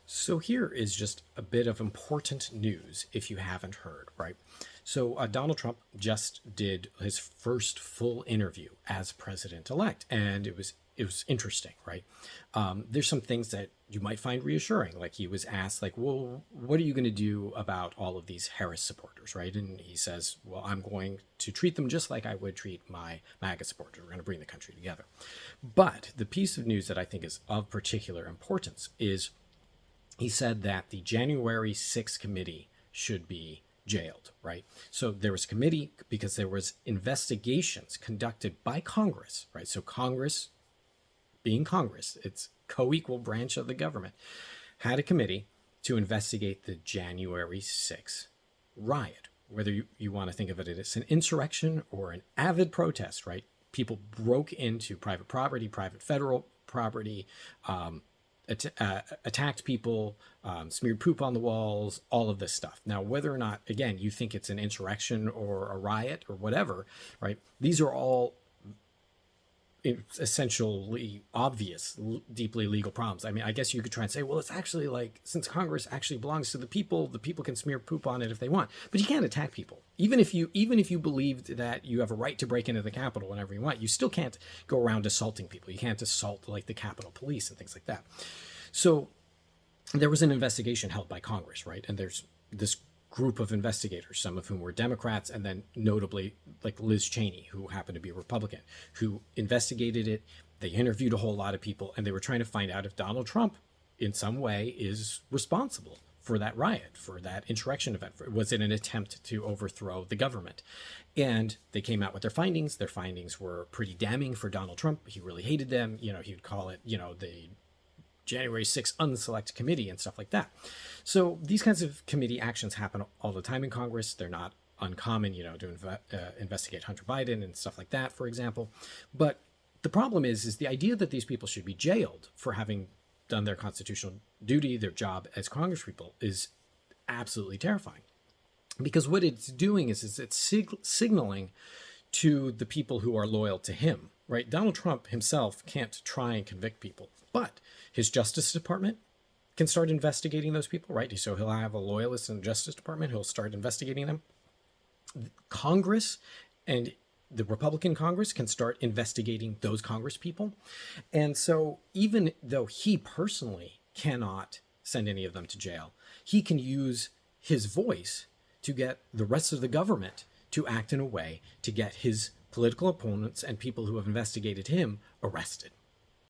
So here is just a bit of important news if you haven't heard, right? So Donald Trump just did his first full interview as president-elect, and it was interesting, right? There's some things that you might find reassuring, like he was asked, like, well, what are you going to do about all of these Harris supporters, right? And he says, well, I'm going to treat them just like I would treat my MAGA supporters. We're going to bring the country together. But the piece of news that I think is of particular importance is he said that the January 6th committee should be jailed, right? So there was a committee because there was investigations conducted by Congress, right? So Congress, being Congress, it's co-equal branch of the government, had a committee to investigate the January 6th riot, whether you want to think of it as an insurrection or an avid protest, right? People broke into private property, private federal property, attacked people, smeared poop on the walls, all of this stuff. Now, whether or not, again, you think it's an insurrection or a riot or whatever, right? These are all essentially obvious, deeply legal problems. I mean, I guess you could try and say, well, it's actually like, since Congress actually belongs to the people can smear poop on it if they want. But you can't attack people. Even if you believed that you have a right to break into the Capitol whenever you want, you still can't go around assaulting people. You can't assault like the Capitol Police and things like that. So there was an investigation held by Congress, right? And there's this group of investigators, some of whom were Democrats, and then notably like Liz Cheney, who happened to be a Republican, who investigated it. They interviewed a whole lot of people, and they were trying to find out if Donald Trump in some way is responsible for that riot, for that insurrection event. Was it an attempt to overthrow the government? And they came out with their findings. Their findings were pretty damning for Donald Trump. He really hated them. He would call it, the January 6th unselect committee and stuff like that. So these kinds of committee actions happen all the time in Congress. They're not uncommon, to investigate Hunter Biden and stuff like that, for example. But the problem is the idea that these people should be jailed for having done their constitutional duty, their job as congresspeople, is absolutely terrifying. Because what it's doing is it's signaling to the people who are loyal to him, right? Donald Trump himself can't try and convict people, but his Justice Department can start investigating those people, right? So he'll have a loyalist in the Justice Department. He'll start investigating them. Congress and the Republican Congress can start investigating those Congress people. And so even though he personally cannot send any of them to jail, he can use his voice to get the rest of the government to act in a way to get his political opponents and people who have investigated him arrested.